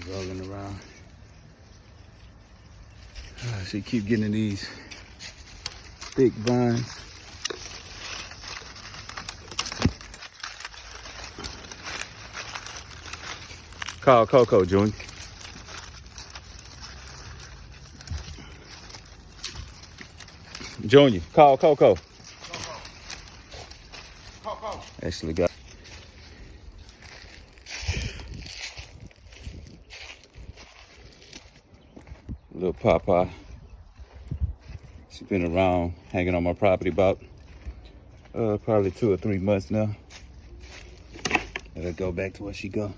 rolling around. She keep getting in these thick vines. Call Coco, Junior. Junior, call Coco. Coco. Actually got little Papa. She's been around, hanging on my property about probably 2 or 3 months now. Let her go back to where she go.